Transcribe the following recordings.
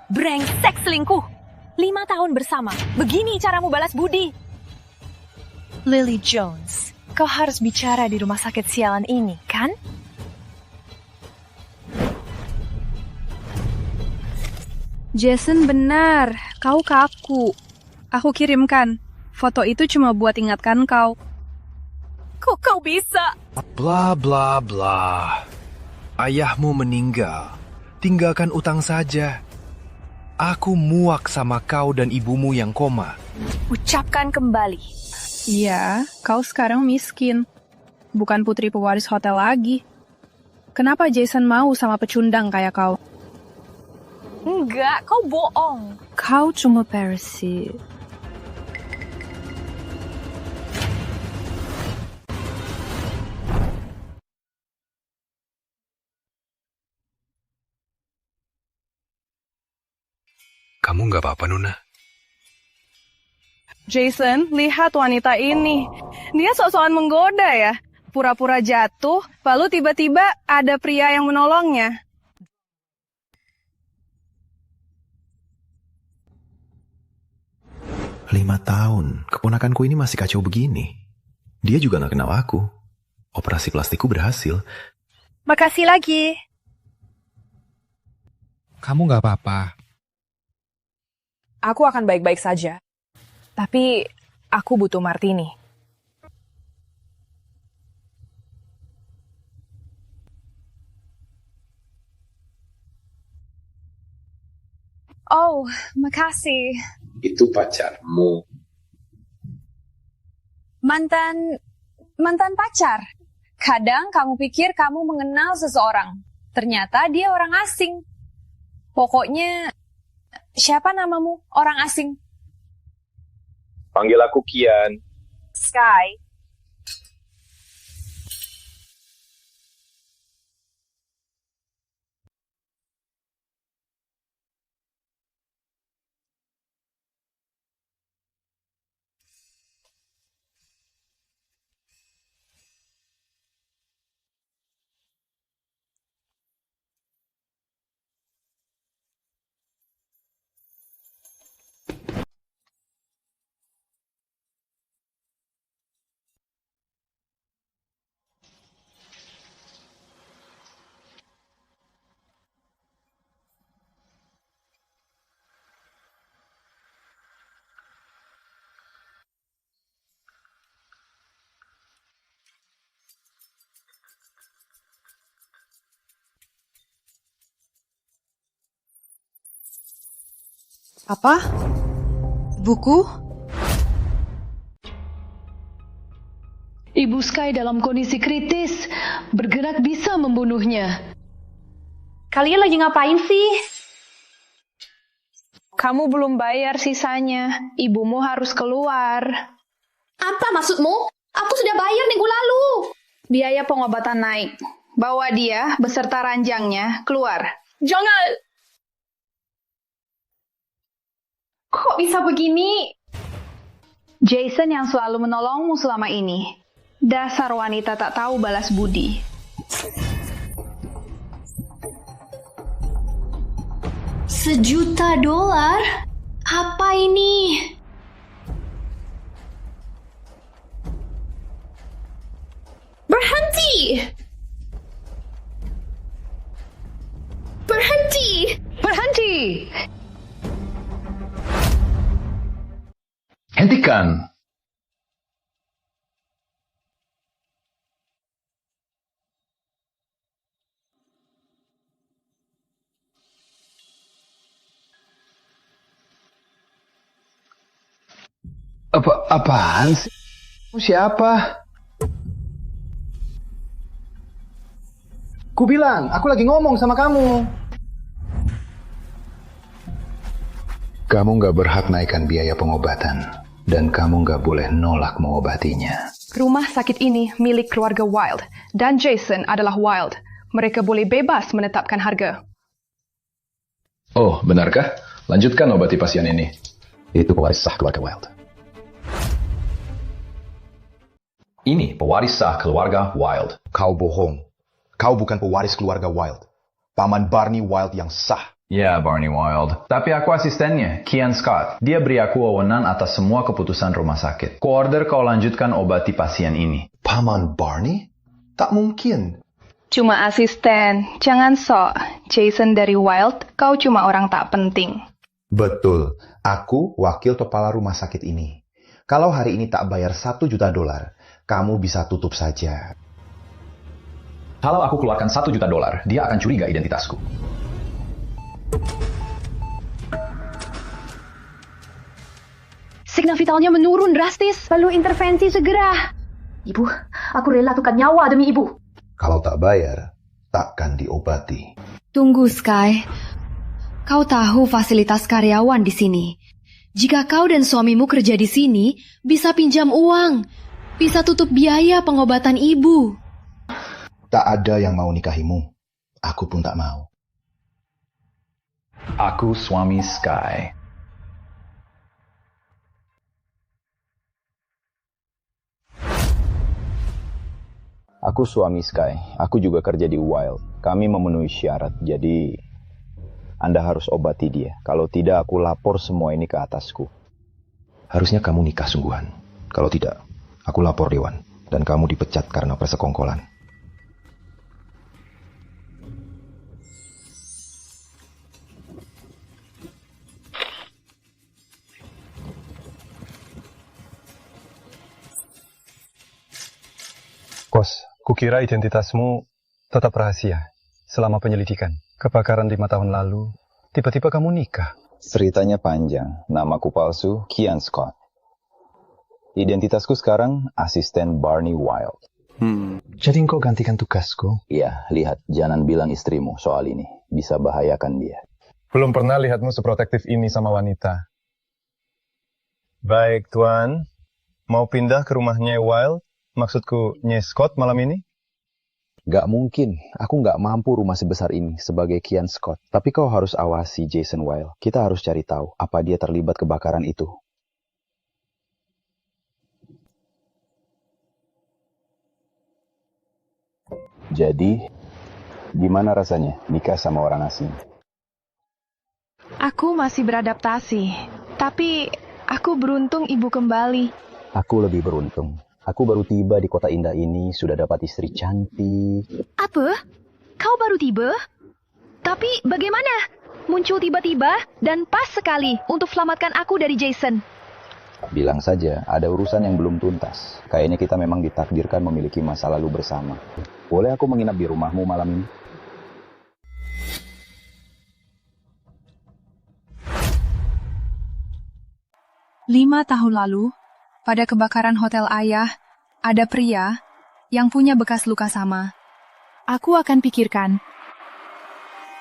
Brengsek selingkuh. 5 tahun bersama. Begini caramu balas budi. Lily Jones, kau harus bicara di rumah sakit sialan ini, kan? Jason benar, kau kaku. Aku kirimkan. Foto itu cuma buat ingatkan kau. Kok kau bisa? Bla bla bla. Ayahmu meninggal. Tinggalkan utang saja. Aku muak sama kau dan ibumu yang koma. Ucapkan kembali. Iya, kau sekarang miskin. Bukan putri pewaris hotel lagi. Kenapa Jason mau sama pecundang kayak kau? Enggak, kau bohong. Kau cuma parasit. Kamu nggak apa-apa, Nuna? Jason, lihat wanita ini. Dia sok-sokan menggoda ya. Pura-pura jatuh, lalu tiba-tiba ada pria yang menolongnya. Lima tahun, keponakanku ini masih kacau begini. Dia juga nggak kenal aku. Operasi plastikku berhasil. Makasih lagi. Kamu nggak apa-apa. Aku akan baik-baik saja. Tapi aku butuh martini. Oh, makasih. Itu pacarmu. Mantan pacar. Kadang kamu pikir kamu mengenal seseorang. Ternyata dia orang asing. Pokoknya, siapa namamu orang asing? Panggil aku Kian. Sky. Apa? Buku? Ibu Sky dalam kondisi kritis. Bergerak bisa membunuhnya. Kalian lagi ngapain sih? Kamu belum bayar sisanya. Ibumu harus keluar. Apa maksudmu? Aku sudah bayar minggu lalu. Biaya pengobatan naik. Bawa dia beserta ranjangnya keluar. Jangan. Kok bisa begini? Jason yang selalu menolongmu selama ini. Dasar wanita tak tahu balas budi. $1.000.000? Apa ini? Berhenti! Berhenti! Berhenti! Hentikan. Apaan sih? Siapa? Ku bilang, aku lagi ngomong sama kamu. Kamu nggak berhak naikkan biaya pengobatan. Dan kamu nggak boleh nolak mengobatinya. Rumah sakit ini milik keluarga Wild. Dan Jason adalah Wild. Mereka boleh bebas menetapkan harga. Oh, benarkah? Lanjutkan obati pasien ini. Itu pewaris sah keluarga Wild. Ini pewaris sah keluarga Wild. Kau bohong. Kau bukan pewaris keluarga Wild. Paman Barney Wild yang sah. Ya, Barney Wild. Tapi aku asistennya, Kian Scott. Dia beri aku wewenang atas semua keputusan rumah sakit. Kuorder kau lanjutkan obati pasien ini. Paman Barney? Tak mungkin. Cuma asisten, jangan sok. Jason dari Wild, kau cuma orang tak penting. Betul, aku wakil kepala rumah sakit ini. Kalau hari ini tak bayar $1 juta, kamu bisa tutup saja. Kalau aku keluarkan $1 juta, dia akan curiga identitasku. Signal vitalnya menurun drastis. Perlu intervensi segera. Ibu, aku rela tukar nyawa demi ibu. Kalau tak bayar, takkan diobati. Tunggu, Sky. Kau tahu fasilitas karyawan di sini. Jika kau dan suamimu kerja di sini, bisa pinjam uang. Bisa tutup biaya pengobatan ibu. Tak ada yang mau nikahimu. Aku pun tak mau. Aku suami Sky. Aku suami Sky. Aku juga kerja di Wild. Kami memenuhi syarat, jadi Anda harus obati dia. Kalau tidak, aku lapor semua ini ke atasku. Harusnya kamu nikah sungguhan. Kalau tidak, aku lapor Dewan. Dan kamu dipecat karena persekongkolan. Kos, kukira identitasmu tetap rahasia selama penyelidikan. Kebakaran 5 tahun lalu, tiba-tiba kamu nikah. Ceritanya panjang. Namaku palsu, Kian Scott. Identitasku sekarang asisten Barney Wild. Jadi engkau gantikan tugasku? Iya, lihat. Jangan bilang istrimu soal ini. Bisa bahayakan dia. Belum pernah lihatmu seprotektif ini sama wanita. Baik, Tuan. Mau pindah ke rumahnya Wild? Maksudku, Nye Scott malam ini? Gak mungkin. Aku gak mampu rumah sebesar ini sebagai Kian Scott. Tapi kau harus awasi Jason Wild. Kita harus cari tahu apa dia terlibat kebakaran itu. Jadi, gimana rasanya nikah sama orang asing? Aku masih beradaptasi. Tapi aku beruntung ibu kembali. Aku lebih beruntung. Aku baru tiba di kota indah ini, sudah dapat istri cantik. Apa? Kau baru tiba? Tapi bagaimana? Muncul tiba-tiba dan pas sekali untuk selamatkan aku dari Jason. Bilang saja, ada urusan yang belum tuntas. Kayaknya kita memang ditakdirkan memiliki masa lalu bersama. Boleh aku menginap di rumahmu malam ini? Lima tahun lalu, pada kebakaran hotel ayah, ada pria yang punya bekas luka sama. Aku akan pikirkan.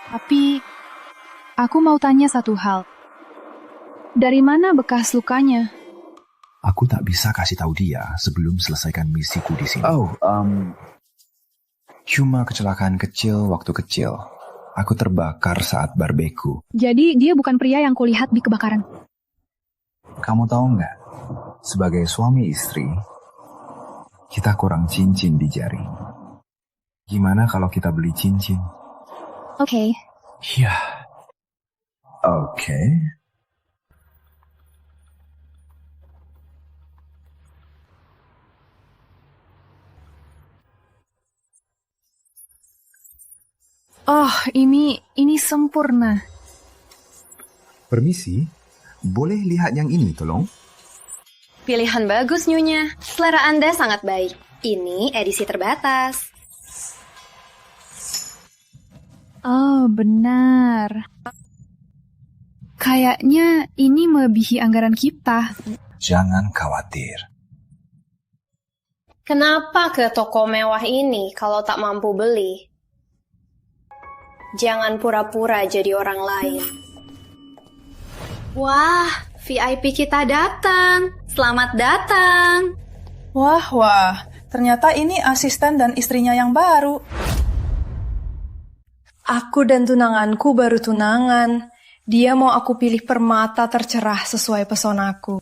Tapi, aku mau tanya satu hal. Dari mana bekas lukanya? Aku tak bisa kasih tahu dia sebelum selesaikan misiku di sini. Cuma kecelakaan kecil waktu kecil. Aku terbakar saat barbeku. Jadi dia bukan pria yang kulihat di kebakaran. Kamu tahu nggak? Sebagai suami istri, kita kurang cincin di jari. Gimana kalau kita beli cincin? Oke. Ya. Oke. Oh, ini sempurna. Permisi, boleh lihat yang ini tolong? Pilihan bagus, Nyonya. Selera Anda sangat baik. Ini edisi terbatas. Oh, benar. Kayaknya ini melebihi anggaran kita. Jangan khawatir. Kenapa ke toko mewah ini kalau tak mampu beli? Jangan pura-pura jadi orang lain. Wah, VIP kita datang. Selamat datang. Wah, ternyata ini asisten dan istrinya yang baru. Aku dan tunanganku baru tunangan. Dia mau aku pilih permata tercerah sesuai pesonaku.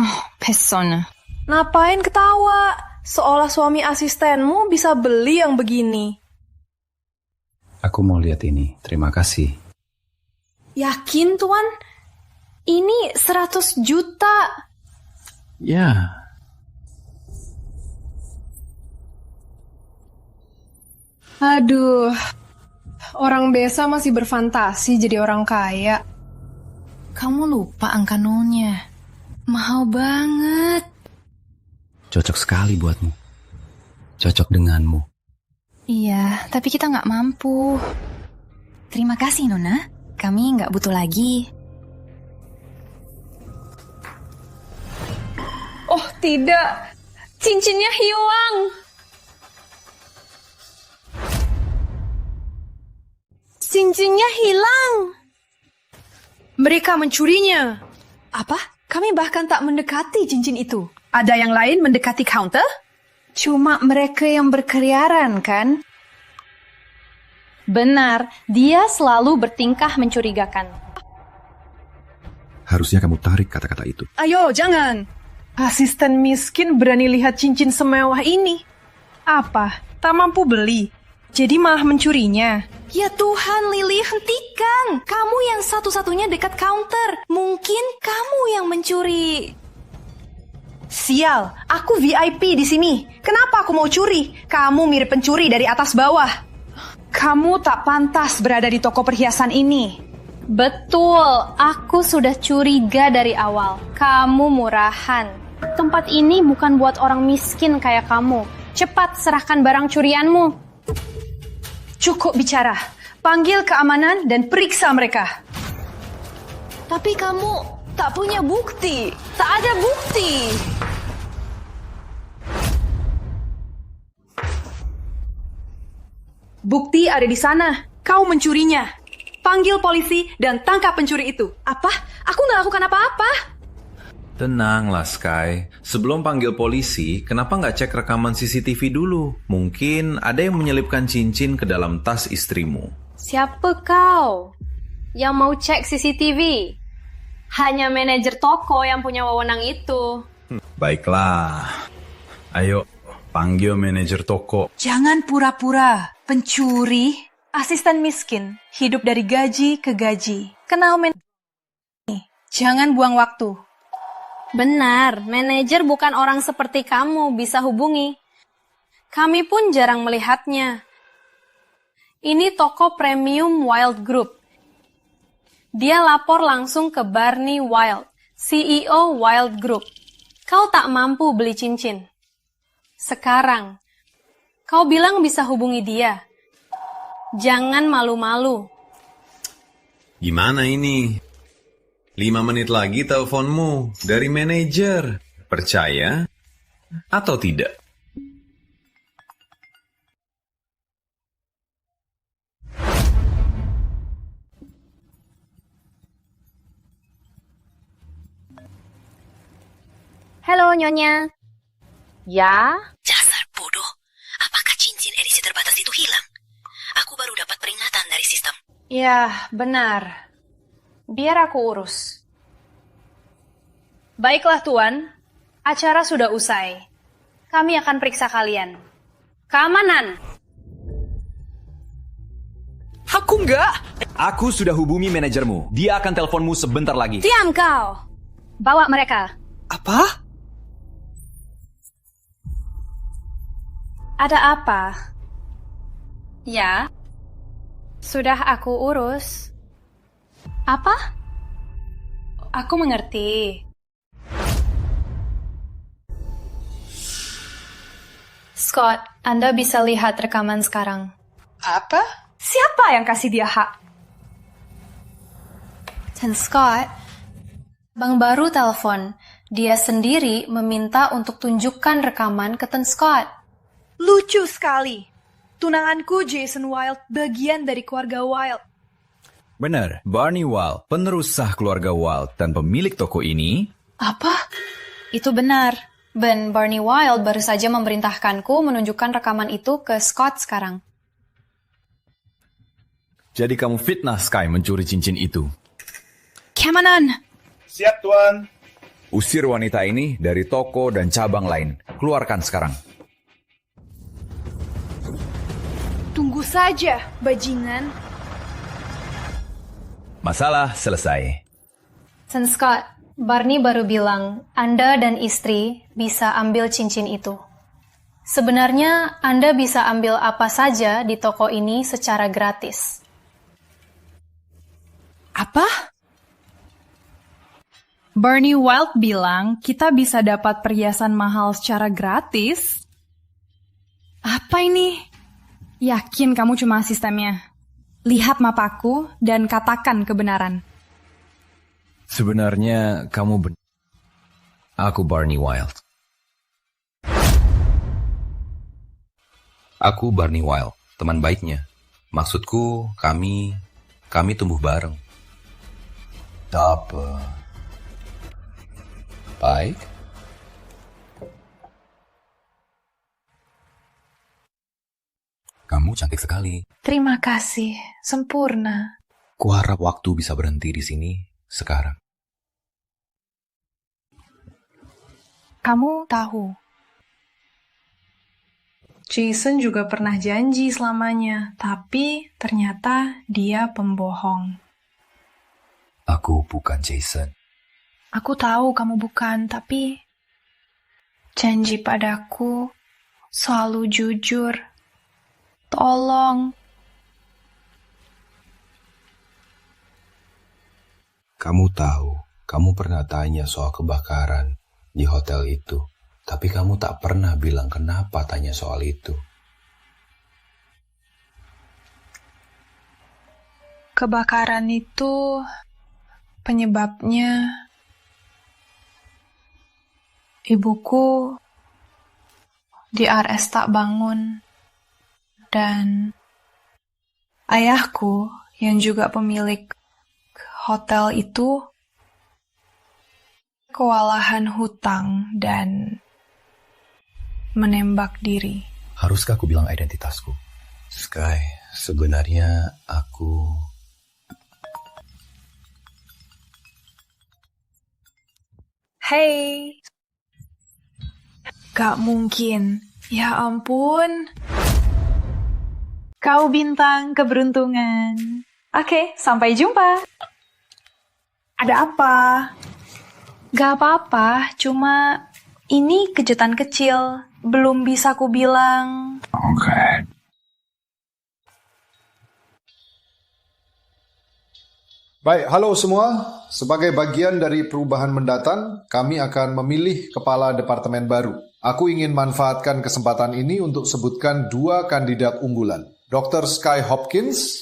Oh, pesona. Ngapain ketawa? Seolah suami asistenmu bisa beli yang begini. Aku mau lihat ini. Terima kasih. Yakin, Tuan? Ini 100 juta. Ya. Aduh, orang desa masih berfantasi jadi orang kaya. Kamu lupa angka nolnya. Mahal banget. Cocok sekali buatmu. Cocok denganmu. Iya, tapi kita nggak mampu. Terima kasih, Nona. Kami nggak butuh lagi. Oh tidak, cincinnya hilang. Cincinnya hilang. Mereka mencurinya. Apa? Kami bahkan tak mendekati cincin itu. Ada yang lain mendekati counter? Cuma mereka yang berkeliaran, kan? Benar, dia selalu bertingkah mencurigakan. Harusnya kamu tarik kata-kata itu. Ayo, jangan. Asisten miskin berani lihat cincin semewah ini. Apa? Tak mampu beli. Jadi malah mencurinya. Ya Tuhan, Lily, hentikan. Kamu yang satu-satunya dekat counter. Mungkin kamu yang mencuri. Sial, aku VIP di sini. Kenapa aku mau curi? Kamu mirip pencuri dari atas bawah. Kamu tak pantas berada di toko perhiasan ini. Betul, aku sudah curiga dari awal. Kamu murahan. Tempat ini bukan buat orang miskin kayak kamu. Cepat serahkan barang curianmu. Cukup bicara. Panggil keamanan dan periksa mereka. Tapi kamu tak punya bukti. Tak ada bukti. Bukti ada di sana. Kau mencurinya. Panggil polisi dan tangkap pencuri itu. Apa? Aku nggak lakukan apa-apa. Tenanglah, Sky. Sebelum panggil polisi, kenapa nggak cek rekaman CCTV dulu? Mungkin ada yang menyelipkan cincin ke dalam tas istrimu. Siapa kau yang mau cek CCTV? Hanya manajer toko yang punya wewenang itu. Baiklah. Ayo, panggil manajer toko. Jangan pura-pura. Pencuri, asisten miskin, hidup dari gaji ke gaji. Kenal Jangan buang waktu. Benar, manajer bukan orang seperti kamu bisa hubungi. Kami pun jarang melihatnya. Ini toko premium Wild Group. Dia lapor langsung ke Barney Wild, CEO Wild Group. Kau tak mampu beli cincin. Sekarang, kau bilang bisa hubungi dia. Jangan malu-malu. Gimana ini? 5 menit lagi teleponmu dari manajer. Percaya atau tidak? Halo, Nyonya. Ya? Dasar bodoh. Apakah cincin edisi terbatas itu hilang? Aku baru dapat peringatan dari sistem. Ya, benar. Biar aku urus. Baiklah, Tuan. Acara sudah usai. Kami akan periksa kalian. Keamanan. Aku enggak. Aku sudah hubungi manajermu. Dia akan teleponmu sebentar lagi. Diam kau. Bawa mereka. Apa? Ada apa? Ya. Sudah aku urus. Apa? Aku mengerti. Scott, Anda bisa lihat rekaman sekarang. Apa? Siapa yang kasih dia hak? Dan Scott, Bang baru telepon. Dia sendiri meminta untuk tunjukkan rekaman ke Ten Scott. Lucu sekali. Tunanganku Jason Wild bagian dari keluarga Wild. Benar, Barney Wild, penerus sah keluarga Wild dan pemilik toko ini. Apa? Itu benar. Ben, Barney Wild baru saja memerintahkanku menunjukkan rekaman itu ke Scott sekarang. Jadi kamu fitnah Sky mencuri cincin itu. Keamanan. Siap, Tuan. Usir wanita ini dari toko dan cabang lain. Keluarkan sekarang. Tunggu saja, bajingan. Masalah selesai. Sen Scott, Barney baru bilang Anda dan istri bisa ambil cincin itu. Sebenarnya Anda bisa ambil apa saja di toko ini secara gratis. Apa? Barney Wild bilang kita bisa dapat perhiasan mahal secara gratis? Apa ini? Yakin kamu cuma asistennya? Lihat mapaku dan katakan kebenaran. Sebenarnya kamu benar. Aku Barney Wild. Aku Barney Wild, teman baiknya. Maksudku, kami tumbuh bareng. Apa? Baik. Kamu cantik sekali. Terima kasih, sempurna. Kuharap waktu bisa berhenti di sini sekarang. Kamu tahu, Jason juga pernah janji selamanya, tapi ternyata dia pembohong. Aku bukan Jason. Aku tahu kamu bukan, tapi janji padaku selalu jujur. Tolong. Kamu tahu, kamu pernah tanya soal kebakaran di hotel itu, tapi kamu tak pernah bilang kenapa tanya soal itu. Kebakaran itu penyebabnya ibuku di RS tak bangun. Dan ayahku yang juga pemilik hotel itu kewalahan hutang dan menembak diri. Haruskah aku bilang identitasku? Sky, sebenarnya aku... Hey, gak mungkin. Ya ampun. Kau bintang keberuntungan. Oke, sampai jumpa. Ada apa? Gak apa-apa, cuma ini kejutan kecil. Belum bisa ku bilang. Oke. Baik, halo semua. Sebagai bagian dari perubahan mendatang, kami akan memilih kepala departemen baru. Aku ingin manfaatkan kesempatan ini untuk sebutkan 2 kandidat unggulan. Dr. Sky Hopkins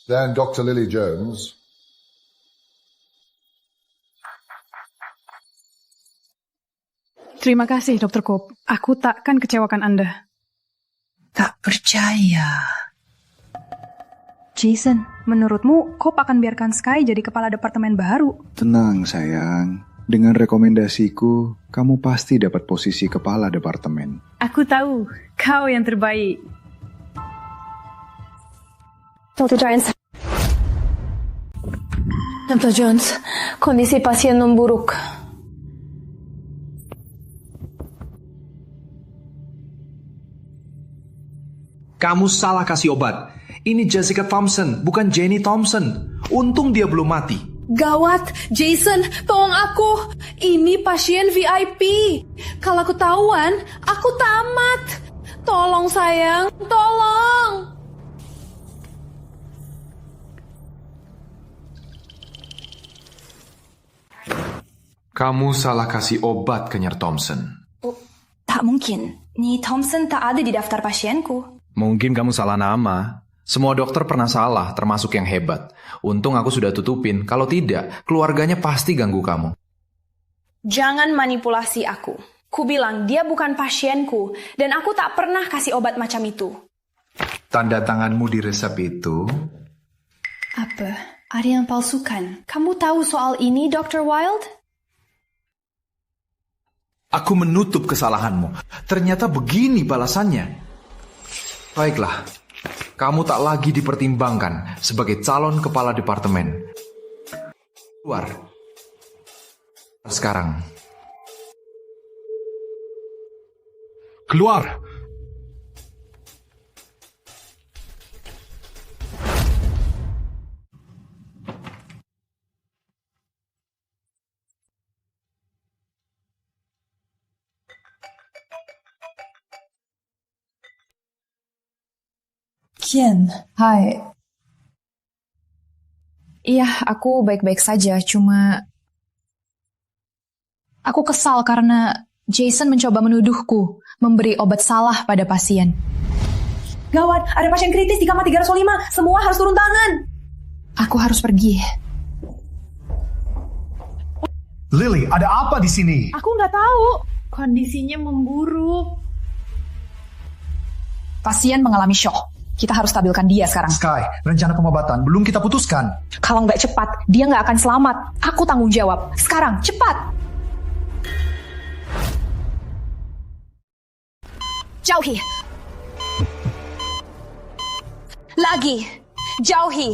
dan Dr. Lily Jones. Terima kasih, Dr. Cope. Aku takkan kecewakan Anda. Tak percaya. Jason, menurutmu Cope akan biarkan Sky jadi kepala departemen baru? Tenang, sayang. Dengan rekomendasiku, kamu pasti dapat posisi kepala departemen. Aku tahu, kau yang terbaik. Dr. Jones. Dr. Jones, kondisi pasien memburuk. Kamu salah kasih obat. Ini Jessica Thompson, bukan Jenny Thompson. Untung dia belum mati. Gawat, Jason, tolong aku. Ini pasien VIP. Kalau ketahuan, aku tamat. Tolong sayang, tolong. Kamu salah kasih obat ke Nyer Thompson. Oh, tak mungkin. Ni Thompson tak ada di daftar pasienku. Mungkin kamu salah nama. Semua dokter pernah salah, termasuk yang hebat. Untung aku sudah tutupin. Kalau tidak, keluarganya pasti ganggu kamu. Jangan manipulasi aku. Ku bilang dia bukan pasienku, dan aku tak pernah kasih obat macam itu. Tanda tanganmu di resep itu... Apa? Ada yang palsukan. Kamu tahu soal ini, Dr. Wild? Aku menutup kesalahanmu. Ternyata begini balasannya. Baiklah. Kamu tak lagi dipertimbangkan sebagai calon kepala departemen. Keluar. Sekarang. Keluar! Kian. Hai. Iya, aku baik-baik saja, cuma aku kesal karena Jason mencoba menuduhku memberi obat salah pada pasien. Gawat, ada pasien kritis di kamar 305. Semua harus turun tangan. Aku harus pergi. Lily, ada apa di sini? Aku nggak tahu. Kondisinya memburuk. Pasien mengalami shock. Kita harus stabilkan dia sekarang. Sky, rencana pengobatan belum kita putuskan. Kalau nggak cepat, dia nggak akan selamat. Aku tanggung jawab. Sekarang, cepat! Jauhi. Lagi. Jauhi.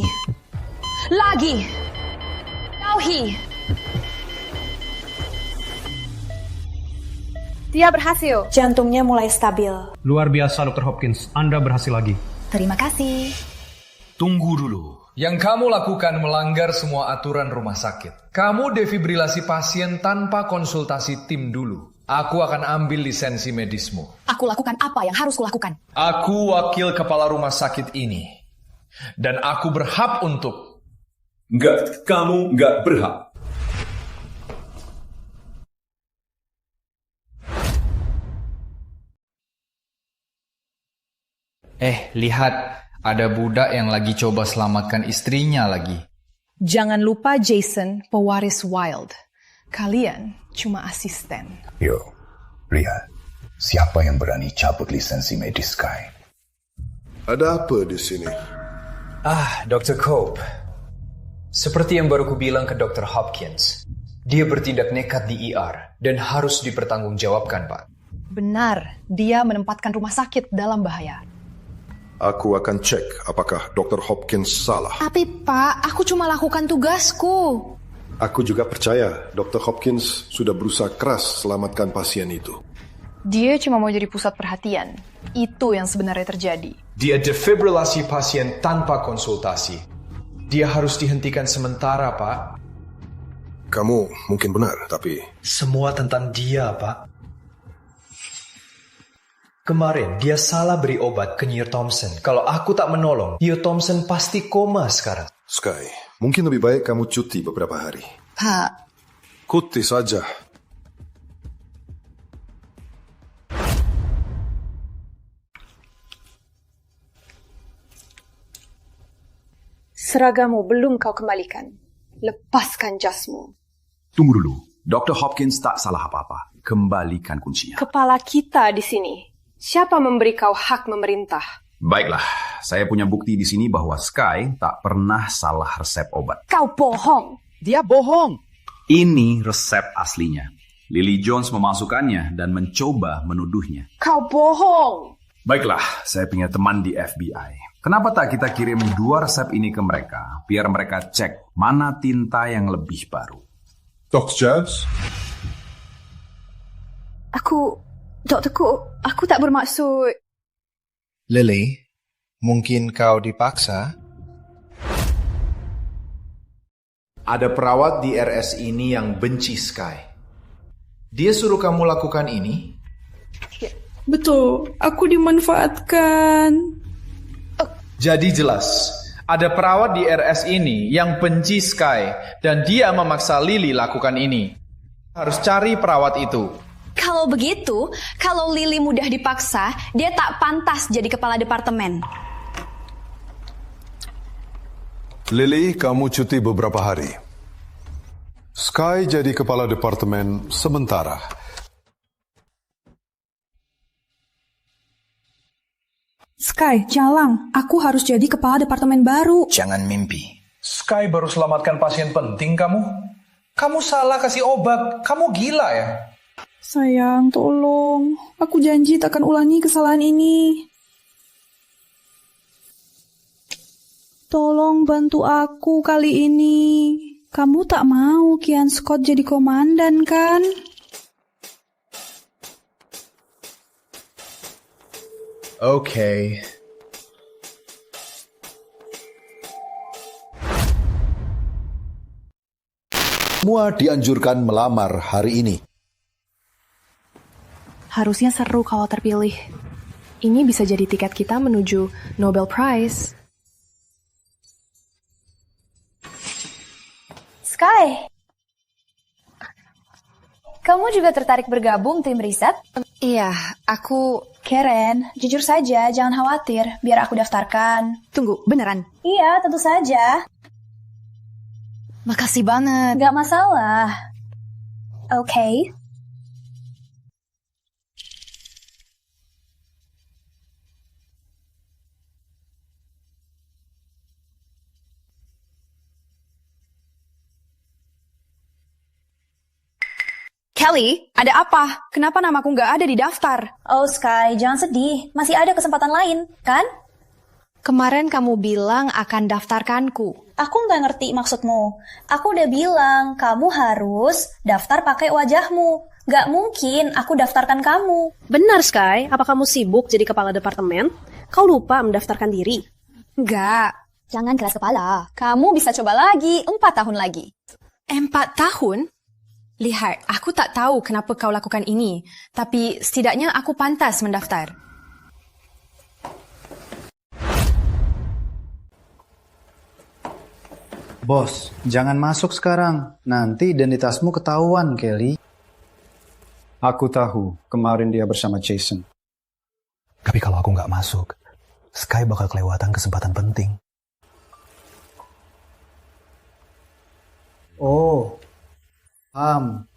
Lagi. Jauhi. Dia berhasil. Jantungnya mulai stabil. Luar biasa, Dr. Hopkins. Anda berhasil lagi. Terima kasih. Tunggu dulu. Yang kamu lakukan melanggar semua aturan rumah sakit. Kamu defibrilasi pasien tanpa konsultasi tim dulu. Aku akan ambil lisensi medismu. Aku lakukan apa yang harus kulakukan? Aku wakil kepala rumah sakit ini. Dan aku berhak untuk... Enggak, kamu enggak berhak. Lihat. Ada budak yang lagi coba selamatkan istrinya lagi. Jangan lupa Jason, pewaris Wild. Kalian cuma asisten. Yo, lihat. Siapa yang berani cabut lisensi medis Sky? Ada apa di sini? Dr. Cope. Seperti yang baru kubilang ke Dr. Hopkins. Dia bertindak nekat di ER dan harus dipertanggungjawabkan, Pak. Benar, dia menempatkan rumah sakit dalam bahaya. Aku akan cek apakah Dr. Hopkins salah. Tapi Pak, aku cuma lakukan tugasku. Aku juga percaya Dr. Hopkins sudah berusaha keras selamatkan pasien itu. Dia cuma mau jadi pusat perhatian. Itu yang sebenarnya terjadi. Dia defibrilasi pasien tanpa konsultasi. Dia harus dihentikan sementara, Pak. Kamu mungkin benar, tapi... Semua tentang dia, Pak. Kemarin dia salah beri obat ke Nyer Thompson. Kalau aku tak menolong, Nyer Thompson pasti koma sekarang. Sky, mungkin lebih baik kamu cuti beberapa hari. Pak. Cuti saja. Seragamu belum kau kembalikan. Lepaskan jasmu. Tunggu dulu. Dr. Hopkins tak salah apa-apa. Kembalikan kuncinya. Kepala kita di sini. Siapa memberi kau hak memerintah? Baiklah, saya punya bukti di sini bahwa Sky tak pernah salah resep obat. Kau bohong. Dia bohong. Ini resep aslinya. Lily Jones memasukkannya dan mencoba menuduhnya. Kau bohong. Baiklah, saya punya teman di FBI. Kenapa tak kita kirim 2 resep ini ke mereka, biar mereka cek mana tinta yang lebih baru. Dr. Jazz? Dokterku, aku tak bermaksud... Lily, mungkin kau dipaksa? Ada perawat di RS ini yang benci Sky. Dia suruh kamu lakukan ini? Betul, aku dimanfaatkan. Jadi jelas, ada perawat di RS ini yang benci Sky dan dia memaksa Lily lakukan ini. Harus cari perawat itu. Kalau begitu, kalau Lily mudah dipaksa, dia tak pantas jadi kepala departemen. Lily, kamu cuti beberapa hari. Sky jadi kepala departemen sementara. Sky, jalan. Aku harus jadi kepala departemen baru. Jangan mimpi. Sky baru selamatkan pasien penting kamu. Kamu salah kasih obat. Kamu gila ya? Sayang, tolong. Aku janji tak akan ulangi kesalahan ini. Tolong bantu aku kali ini. Kamu tak mau Kian Scott jadi komandan, kan? Oke. Semua dianjurkan melamar hari ini. Harusnya seru kalau terpilih. Ini bisa jadi tiket kita menuju Nobel Prize. Sky, kamu juga tertarik bergabung tim riset? Iya, aku... Karen, jujur saja, jangan khawatir, biar aku daftarkan. Tunggu, beneran? Iya, tentu saja. Makasih banget. Gak masalah. Oke. Kelly, ada apa? Kenapa namaku nggak ada di daftar? Oh Sky, jangan sedih. Masih ada kesempatan lain, kan? Kemarin kamu bilang akan daftarkanku. Aku nggak ngerti maksudmu. Aku udah bilang, kamu harus daftar pakai wajahmu. Nggak mungkin aku daftarkan kamu. Benar, Sky. Apa kamu sibuk jadi kepala departemen? Kau lupa mendaftarkan diri? Enggak. Jangan keras kepala. Kamu bisa coba lagi, 4 tahun lagi. 4 tahun? Lihat, aku tak tahu kenapa kau lakukan ini, tapi setidaknya aku pantas mendaftar. Bos, jangan masuk sekarang. Nanti identitasmu ketahuan, Kelly. Aku tahu, kemarin dia bersama Jason. Tapi kalau aku nggak masuk, Sky bakal kelewatan kesempatan penting. Oh, paham.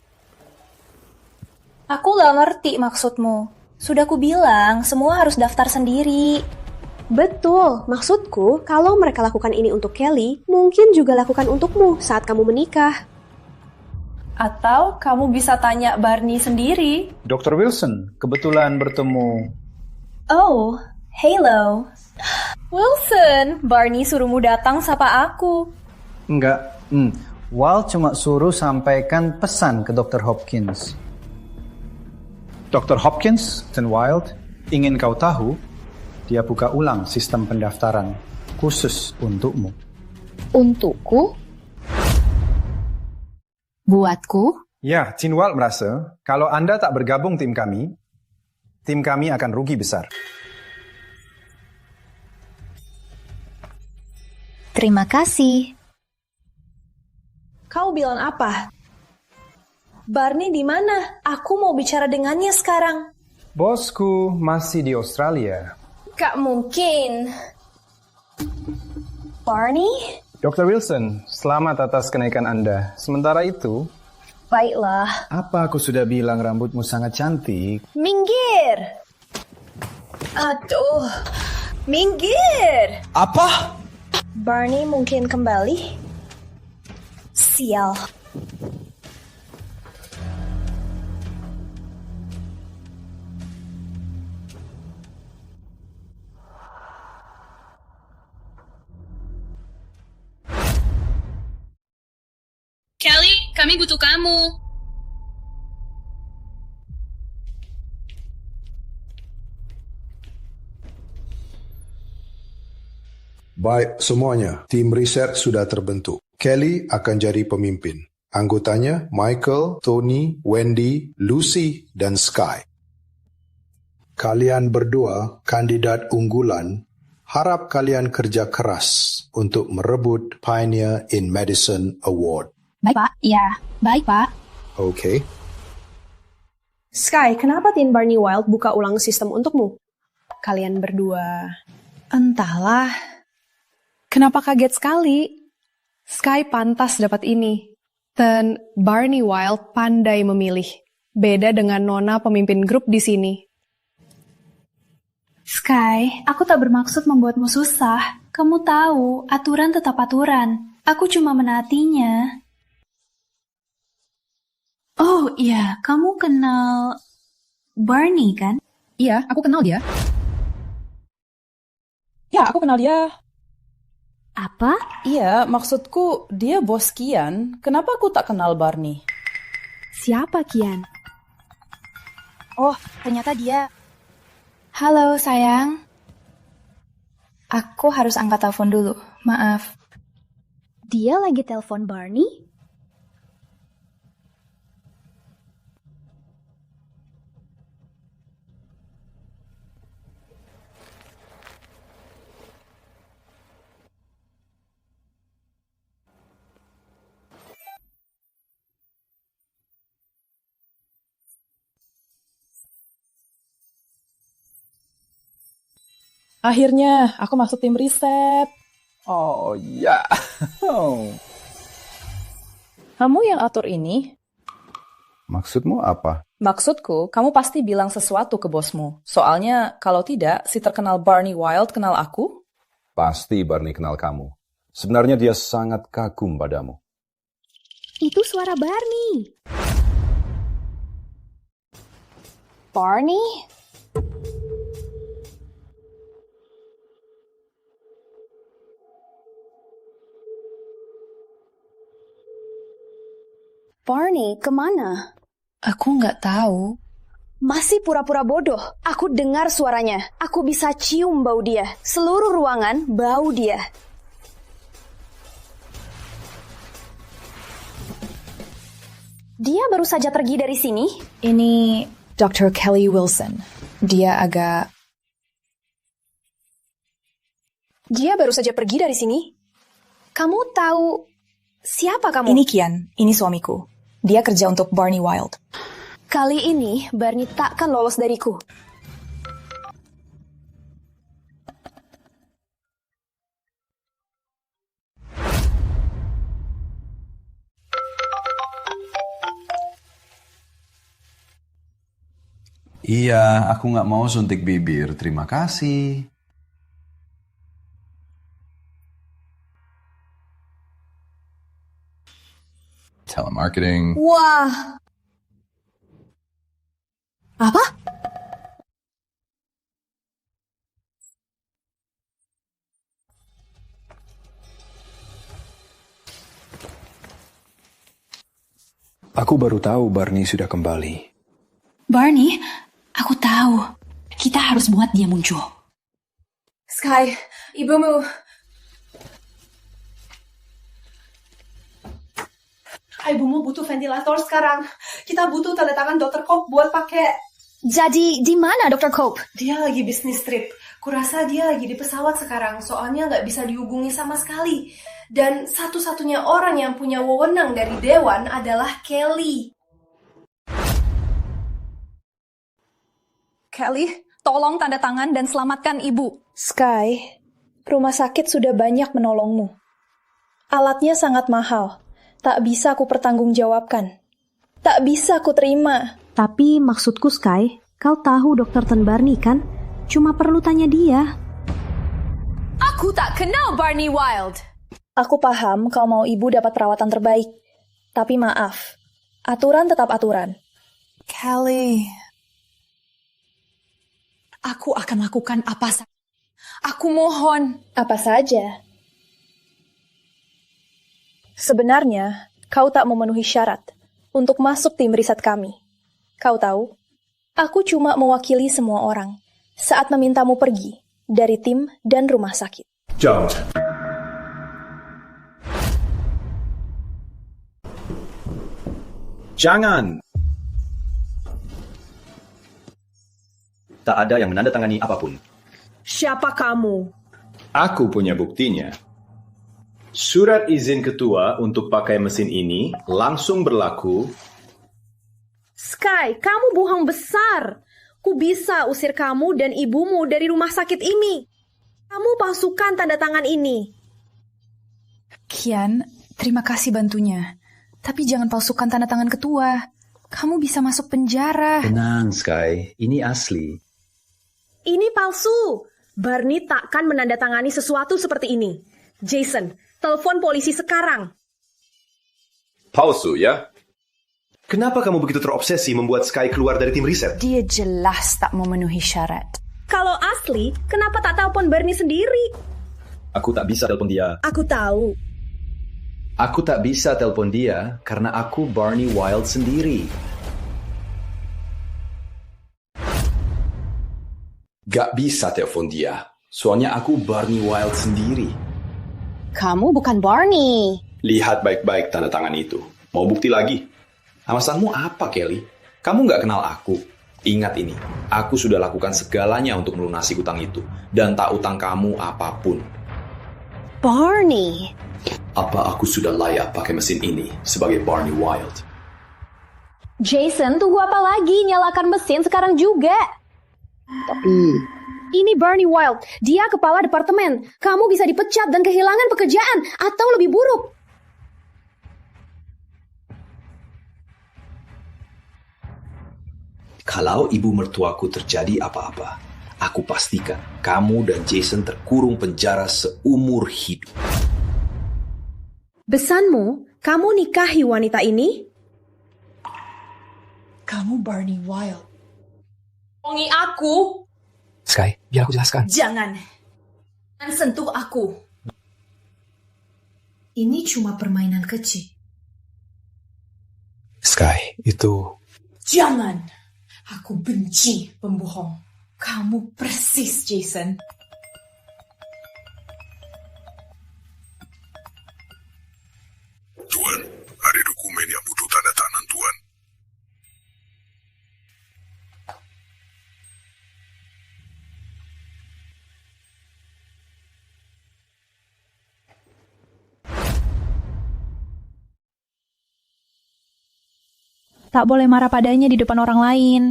Aku nggak ngerti maksudmu. Sudah ku bilang, semua harus daftar sendiri. Betul, maksudku kalau mereka lakukan ini untuk Kelly, mungkin juga lakukan untukmu saat kamu menikah. Atau kamu bisa tanya Barney sendiri. Dr. Wilson, kebetulan bertemu. Oh, hello. Wilson, Barney suruhmu datang sapa aku. Enggak, Wild cuma suruh sampaikan pesan ke Dr. Hopkins. Dr. Hopkins dan Wild ingin kau tahu, dia buka ulang sistem pendaftaran khusus untukmu. Untukku? Buatku? Ya, Chin Wild merasa kalau Anda tak bergabung tim kami akan rugi besar. Terima kasih. Kau bilang apa? Barney di mana? Aku mau bicara dengannya sekarang. Bosku masih di Australia. Gak mungkin. Barney? Dr. Wilson, selamat atas kenaikan Anda. Sementara itu... Baiklah. Apa aku sudah bilang rambutmu sangat cantik? Minggir! Aduh, minggir! Apa? Barney mungkin kembali. Sial. Kelly, kami butuh kamu. Baik semuanya, tim riset sudah terbentuk. Kelly akan jadi pemimpin. Anggotanya Michael, Tony, Wendy, Lucy, dan Sky. Kalian berdua kandidat unggulan. Harap kalian kerja keras untuk merebut Pioneer in Medicine Award. Baik, Pak. Ya, baik, Pak. Oke. Sky, kenapa tim Barney Wild buka ulang sistem untukmu? Kalian berdua... Entahlah. Kenapa kaget sekali? Sky pantas dapat ini. Dan Barney Wild pandai memilih. Beda dengan Nona pemimpin grup di sini. Sky, aku tak bermaksud membuatmu susah. Kamu tahu, aturan tetap aturan. Aku cuma menaatinya. Oh iya, kamu kenal Barney kan? Iya, aku kenal dia. Ya, aku kenal dia. Apa? Iya, maksudku dia bos Kian. Kenapa aku tak kenal Barney? Siapa Kian? Oh, ternyata dia. Halo sayang. Aku harus angkat telepon dulu. Maaf. Dia lagi telepon Barney? Akhirnya aku masuk tim riset. Oh ya. Kamu yang atur ini? Maksudmu apa? Maksudku, kamu pasti bilang sesuatu ke bosmu. Soalnya kalau tidak, si terkenal Barney Wild kenal aku? Pasti Barney kenal kamu. Sebenarnya dia sangat kagum padamu. Itu suara Barney. Barney? Barney, kemana? Aku nggak tahu. Masih pura-pura bodoh. Aku dengar suaranya. Aku bisa cium bau dia. Seluruh ruangan bau dia. Dia baru saja pergi dari sini. Ini Dr. Kelly Wilson. Dia baru saja pergi dari sini. Kamu tahu siapa kamu? Ini Kian, ini suamiku. Dia kerja untuk Barney Wild. Kali ini Barney takkan lolos dariku. Iya, aku nggak mau suntik bibir. Terima kasih. Telemarketing. Wah. Apa? Aku baru tahu Barney sudah kembali. Barney, aku tahu. Kita harus buat dia muncul. Sky, ibumu. Ibumu butuh ventilator sekarang. Kita butuh tanda tangan Dr. Cope buat pakai. Jadi, di mana Dr. Cope? Dia lagi bisnis trip. Kurasa dia lagi di pesawat sekarang, soalnya nggak bisa dihubungi sama sekali. Dan satu-satunya orang yang punya wewenang dari Dewan adalah Kelly. Kelly, tolong tanda tangan dan selamatkan ibu. Sky, rumah sakit sudah banyak menolongmu. Alatnya sangat mahal. Tak bisa aku pertanggungjawabkan. Tak bisa aku terima. Tapi maksudku Sky, kau tahu Dr. Ten Barney kan? Cuma perlu tanya dia. Aku tak kenal Barney Wild. Aku paham kau mau ibu dapat perawatan terbaik. Tapi maaf, aturan tetap aturan. Kelly, aku akan lakukan apa saja. Aku mohon. Apa saja? Sebenarnya, kau tak memenuhi syarat untuk masuk tim riset kami. Kau tahu, aku cuma mewakili semua orang saat memintamu pergi dari tim dan rumah sakit. Don't. Jangan. Tak ada yang menandatangani apapun. Siapa kamu? Aku punya buktinya. Surat izin ketua untuk pakai mesin ini langsung berlaku. Sky, kamu bohong besar. Ku bisa usir kamu dan ibumu dari rumah sakit ini. Kamu palsukan tanda tangan ini. Kian, terima kasih bantunya. Tapi jangan palsukan tanda tangan ketua. Kamu bisa masuk penjara. Tenang, Sky. Ini asli. Ini palsu. Barney takkan menandatangani sesuatu seperti ini. Jason, telepon polisi sekarang. Palsu, ya? Kenapa kamu begitu terobsesi membuat Sky keluar dari tim riset? Dia jelas tak memenuhi syarat. Kalau asli, kenapa tak telepon Barney sendiri? Aku tak bisa telepon dia. Aku tahu. Aku tak bisa telepon dia karena aku Barney Wild sendiri. Gak bisa telepon dia. Soalnya aku Barney Wild sendiri. Kamu bukan Barney. Lihat baik-baik tanda tangan itu. Mau bukti lagi? Alasanmu apa, Kelly? Kamu gak kenal aku. Ingat ini, aku sudah lakukan segalanya untuk melunasi utang itu. Dan tak utang kamu apapun. Barney. Apa aku sudah layak pakai mesin ini sebagai Barney Wild? Jason, tunggu apa lagi? Nyalakan mesin sekarang juga. Tapi, Ini Barney Wild. Dia kepala departemen. Kamu bisa dipecat dan kehilangan pekerjaan, atau lebih buruk. Kalau ibu mertuaku terjadi apa-apa, aku pastikan kamu dan Jason terkurung penjara seumur hidup. Besanmu, kamu nikahi wanita ini? Kamu Barney Wild. Bohongi aku. Sky, biar aku jelaskan. Jangan sentuh aku. Ini cuma permainan kecil. Sky, itu... Jangan. Aku benci pembohong. Kamu persis, Jason. Tuan, ada dokumen yang butuh tanda tangan Tuan. Tak boleh marah padanya di depan orang lain.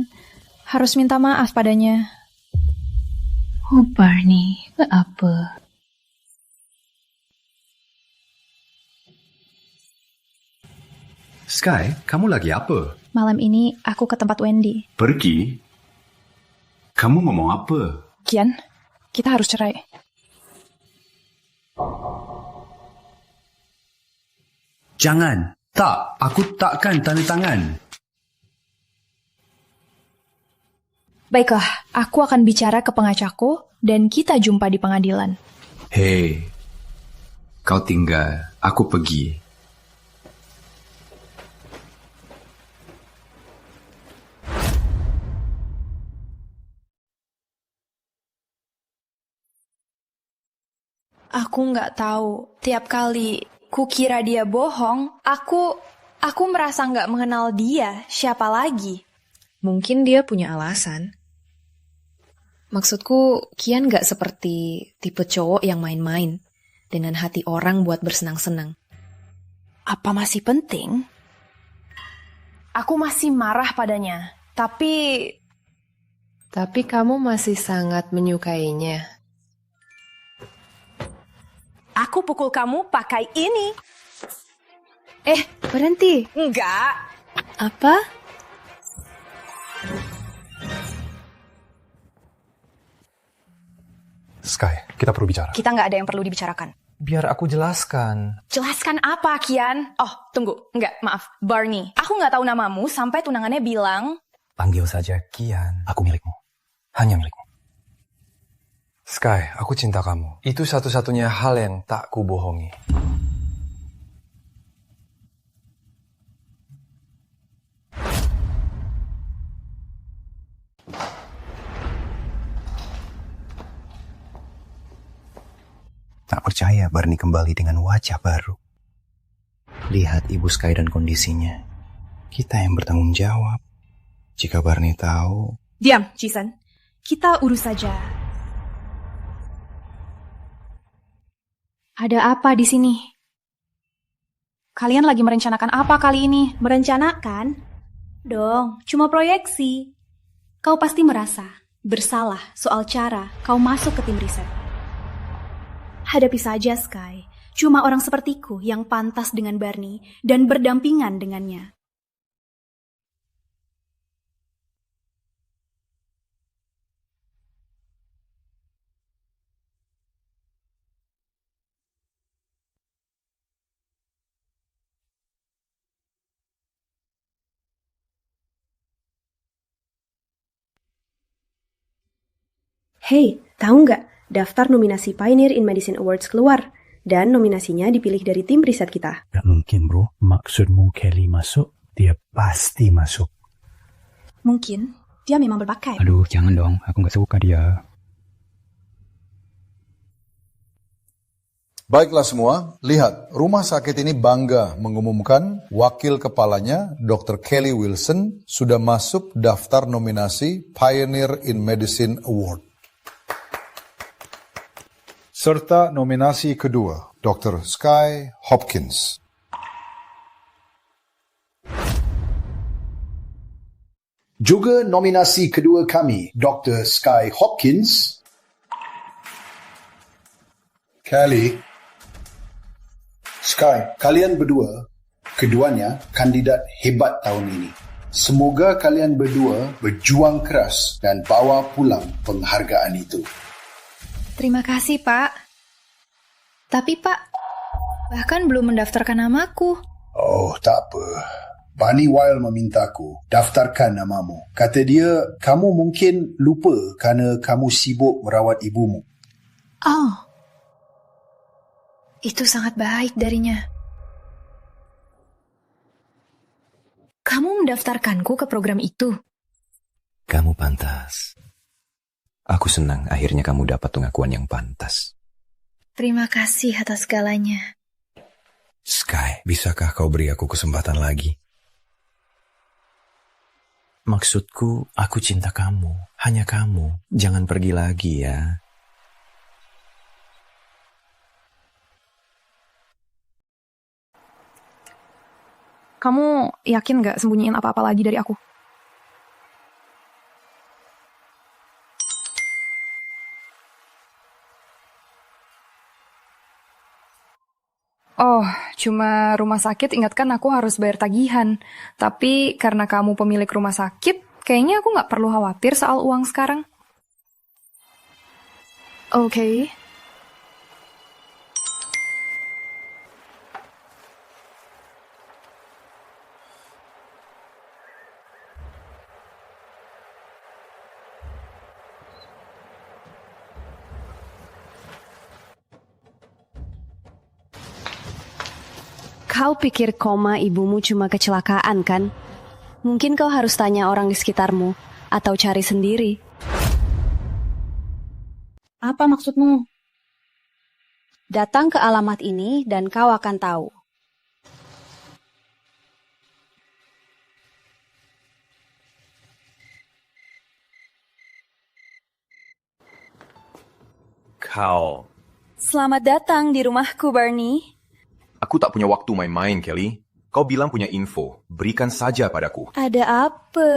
Harus minta maaf padanya. Oh Barney, apa? Sky, kamu lagi apa? Malam ini aku ke tempat Wendy. Pergi? Kamu ngomong apa? Kian, kita harus cerai. Jangan. Tak, aku takkan tanda tangan. Baiklah, aku akan bicara ke pengacarku dan kita jumpa di pengadilan. Hei, kau tinggal, aku pergi. Aku nggak tahu, tiap kali kukira dia bohong, aku merasa nggak mengenal dia, siapa lagi? Mungkin dia punya alasan. Maksudku, Kian gak seperti tipe cowok yang main-main dengan hati orang buat bersenang-senang. Apa masih penting? Aku masih marah padanya, tapi kamu masih sangat menyukainya. Aku pukul kamu pakai ini. Berhenti. Enggak. Apa? Sky, kita perlu bicara. Kita nggak ada yang perlu dibicarakan. Biar aku jelaskan. Jelaskan apa, Kian? Oh, tunggu. Enggak, maaf. Barney. Aku nggak tahu namamu sampai tunangannya bilang... Panggil saja Kian. Aku milikmu. Hanya milikmu. Sky, aku cinta kamu. Itu satu-satunya hal yang tak kubohongi. Tak percaya Barney kembali dengan wajah baru. Lihat Ibu Sky dan kondisinya. Kita yang bertanggung jawab. Jika Barney tahu... Diam, Jason. Kita urus saja. Ada apa di sini? Kalian lagi merencanakan apa kali ini? Merencanakan? Dong, cuma proyeksi. Kau pasti merasa bersalah soal cara kau masuk ke tim riset. Hadapi saja, Sky. Cuma orang sepertiku yang pantas dengan Barney dan berdampingan dengannya. Hey, tahu nggak? Daftar nominasi Pioneer in Medicine Awards keluar. Dan nominasinya dipilih dari tim riset kita. Gak mungkin bro, maksudmu Kelly masuk? Dia pasti masuk. Mungkin, dia memang berbakat. Aduh, jangan dong, aku gak suka dia. Baiklah semua, lihat, rumah sakit ini bangga mengumumkan wakil kepalanya, Dr. Kelly Wilson, sudah masuk daftar nominasi Pioneer in Medicine Award. Serta nominasi kedua, Dr. Sky Hopkins. Juga nominasi kedua kami, Dr. Sky Hopkins, Kelly, Sky, kalian berdua, keduanya kandidat hebat tahun ini. Semoga kalian berdua berjuang keras dan bawa pulang penghargaan itu. Terima kasih, Pak. Tapi, Pak, bahkan belum mendaftarkan namaku. Oh, tak apa. Barney Wild memintaku daftarkan namamu. Kata dia, kamu mungkin lupa kerana kamu sibuk merawat ibumu. Oh, itu sangat baik darinya. Kamu mendaftarkanku ke program itu? Kamu pantas. Aku senang akhirnya kamu dapat pengakuan yang pantas. Terima kasih atas segalanya. Sky, bisakah kau beri aku kesempatan lagi? Maksudku, aku cinta kamu. Hanya kamu. Jangan pergi lagi ya. Kamu yakin gak sembunyiin apa-apa lagi dari aku? Oh, cuma rumah sakit ingatkan aku harus bayar tagihan. Tapi karena kamu pemilik rumah sakit, kayaknya aku gak perlu khawatir soal uang sekarang. Oke. Kau pikir koma ibumu cuma kecelakaan kan? Mungkin kau harus tanya orang di sekitarmu, atau cari sendiri. Apa maksudmu? Datang ke alamat ini dan kau akan tahu. Kau. Selamat datang di rumahku, Barney. Aku tak punya waktu main-main, Kelly. Kau bilang punya info. Berikan saja padaku. Ada apa?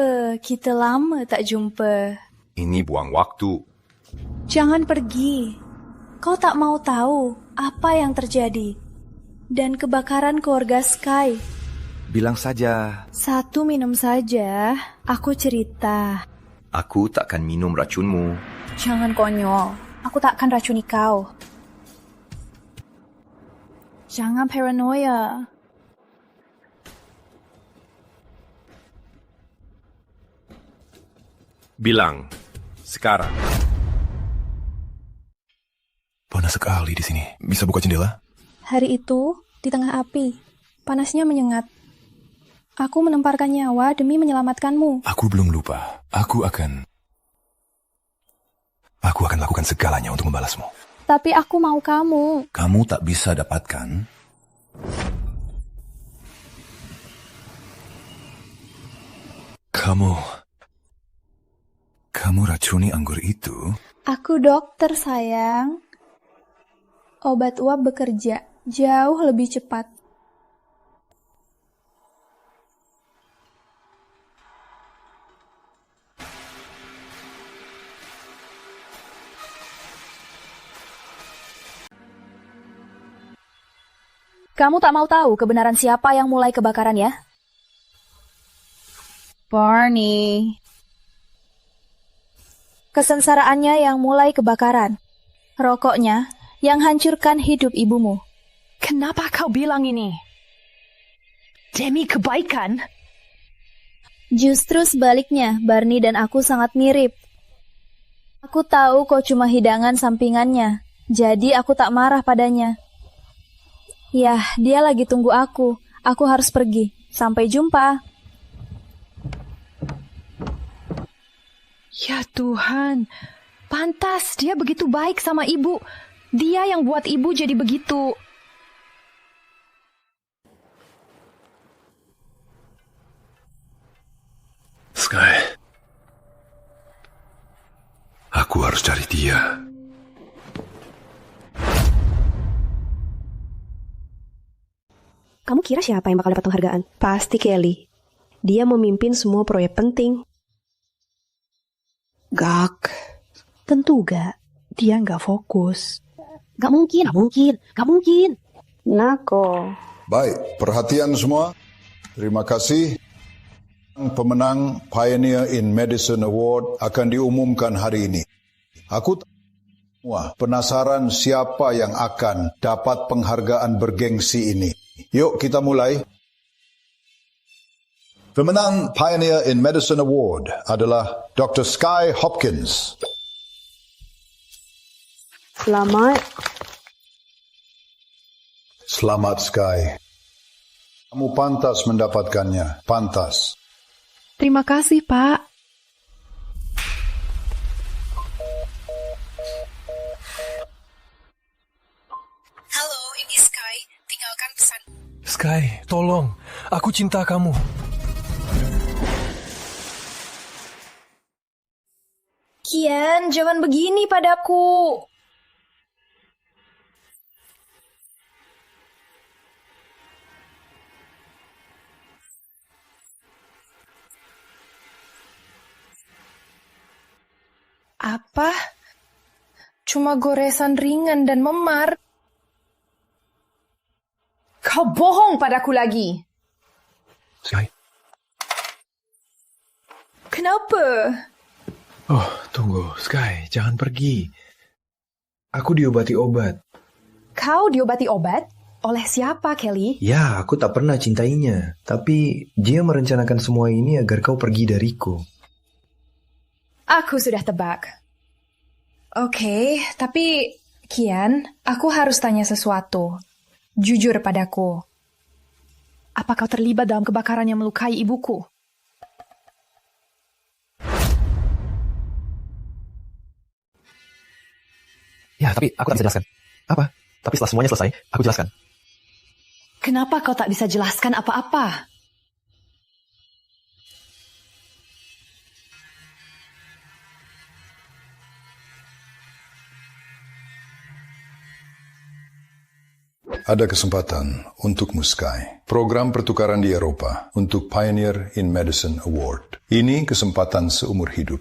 Kita lama tak jumpa. Ini buang waktu. Jangan pergi. Kau tak mau tahu apa yang terjadi. Dan kebakaran keluarga Sky. Bilang saja. Satu minum saja. Aku cerita. Aku takkan minum racunmu. Jangan konyol. Aku takkan racuni kau. Jangan paranoia. Bilang. Sekarang. Panas sekali di sini. Bisa buka jendela? Hari itu, di tengah api, panasnya menyengat. Aku menemparkan nyawa demi menyelamatkanmu. Aku belum lupa. Aku akan lakukan segalanya untuk membalasmu. Tapi aku mau kamu. Kamu tak bisa dapatkan. Kamu racuni anggur itu? Aku dokter, sayang. Obat uap bekerja jauh lebih cepat. Kamu tak mau tahu kebenaran siapa yang mulai kebakaran ya? Barney. Kesengsaraannya yang mulai kebakaran. Rokoknya yang hancurkan hidup ibumu. Kenapa kau bilang ini? Demi kebaikan? Justru sebaliknya, Barney dan aku sangat mirip. Aku tahu kau cuma hidangan sampingannya, jadi aku tak marah padanya. Yah, dia lagi tunggu aku. Aku harus pergi. Sampai jumpa. Ya Tuhan, pantas dia begitu baik sama ibu. Dia yang buat ibu jadi begitu. Sky. Aku harus cari dia. Kamu kira siapa yang bakal dapat penghargaan? Pasti Kelly. Dia memimpin semua proyek penting. Gak. Tentu gak. Dia gak fokus. Gak mungkin. Nako. Baik, perhatian semua. Terima kasih. Pemenang Pioneer in Medicine Award akan diumumkan hari ini. Aku semua penasaran siapa yang akan dapat penghargaan bergengsi ini. Yuk kita mulai. Pemenang Pioneer in Medicine Award adalah Dr. Sky Hopkins. Selamat Sky. Kamu pantas mendapatkannya. Pantas. Terima kasih, Pak. Halo, ini Sky. Tinggalkan pesan. Sky, tolong. Aku cinta kamu. Kian, jangan begini padaku. Apa? Cuma goresan ringan dan memar. Kau bohong padaku lagi. Sky. Kenapa? Oh, tunggu. Sky, jangan pergi. Aku diobati obat. Kau diobati obat? Oleh siapa, Kelly? Ya, aku tak pernah cintainya. Tapi dia merencanakan semua ini agar kau pergi dariku. Aku sudah tebak. Oke, tapi Kian, aku harus tanya sesuatu. Jujur padaku. Apa kau terlibat dalam kebakaran yang melukai ibuku? Ya, tapi aku tak bisa jelaskan. Apa? Tapi setelah semuanya selesai, aku jelaskan. Kenapa kau tak bisa jelaskan apa-apa? Ada kesempatan untukmu, Sky. Program pertukaran di Eropa untuk Pioneer in Medicine Award. Ini kesempatan seumur hidup.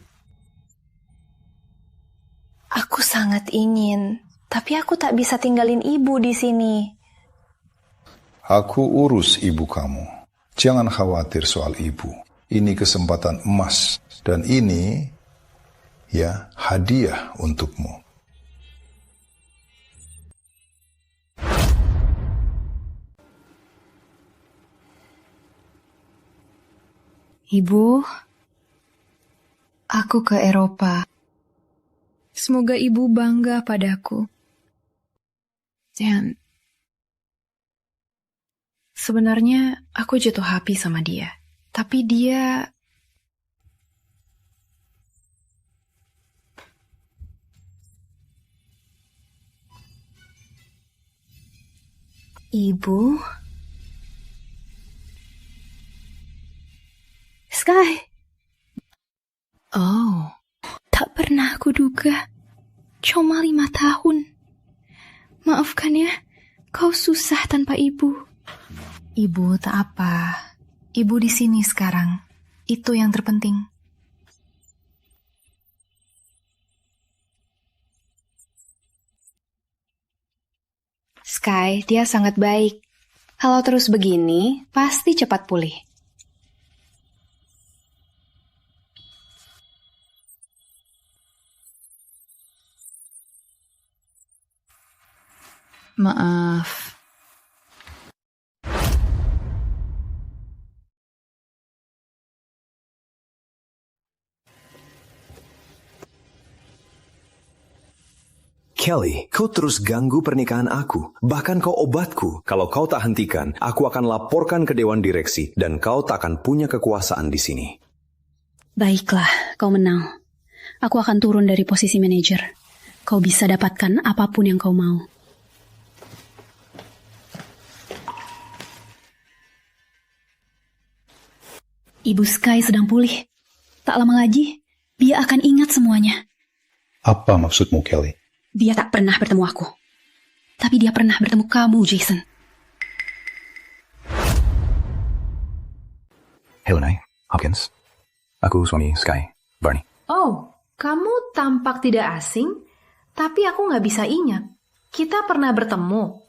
Aku sangat ingin, tapi aku tak bisa tinggalin ibu di sini. Aku urus ibu kamu. Jangan khawatir soal ibu. Ini kesempatan emas. Dan ini, ya, hadiah untukmu. Ibu, aku ke Eropa. Semoga ibu bangga padaku. Dan sebenarnya aku jatuh hati sama dia. Tapi dia... Ibu? Sky. Oh, tak pernah aku duga. Cuma 5 tahun. Maafkan ya, kau susah tanpa ibu. Ibu tak apa. Ibu di sini sekarang. Itu yang terpenting. Sky, dia sangat baik. Kalau terus begini, pasti cepat pulih. Maaf. Kelly, kau terus ganggu pernikahan aku. Bahkan kau obatku. Kalau kau tak hentikan, aku akan laporkan ke Dewan Direksi dan kau tak akan punya kekuasaan di sini. Baiklah, kau menang. Aku akan turun dari posisi manajer. Kau bisa dapatkan apapun yang kau mau. Ibu Sky sedang pulih. Tak lama lagi, dia akan ingat semuanya. Apa maksudmu, Kelly? Dia tak pernah bertemu aku. Tapi dia pernah bertemu kamu, Jason. Hello, Nay. Hopkins. Aku suami Sky, Barney. Oh, kamu tampak tidak asing, tapi aku nggak bisa ingat. Kita pernah bertemu.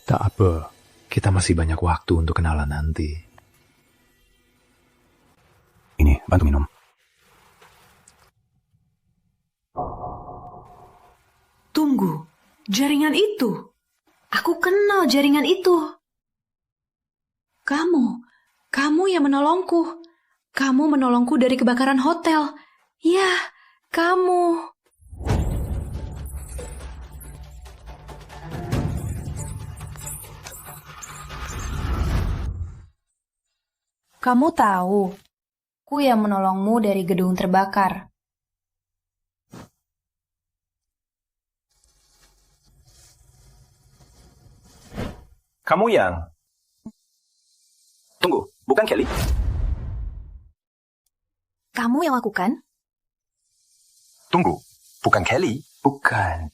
Tak apa, kita masih banyak waktu untuk kenalan nanti. Ini, bantu minum. Tunggu, jaringan itu. Aku kenal jaringan itu. Kamu yang menolongku. Kamu menolongku dari kebakaran hotel. Ya, kamu. Kamu tahu, aku yang menolongmu dari gedung terbakar. Kamu yang... Tunggu, bukan Kelly? Kamu yang lakukan? Tunggu, bukan Kelly? Bukan.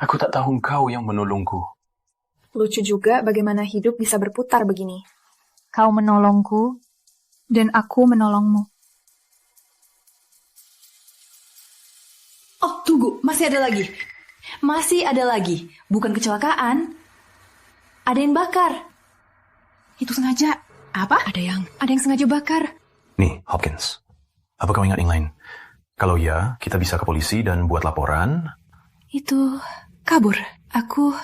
Aku tak tahu kau yang menolongku. Lucu juga bagaimana hidup bisa berputar begini. Kau menolongku, Dan aku menolongmu. Oh, tunggu. Masih ada lagi. Masih ada lagi. Bukan kecelakaan. Ada yang bakar. Itu sengaja. Apa? Ada yang sengaja bakar. Nih, Hopkins. Apa kau ingat yang lain? Kalau ya, kita bisa ke polisi dan buat laporan. Itu kabur. Aku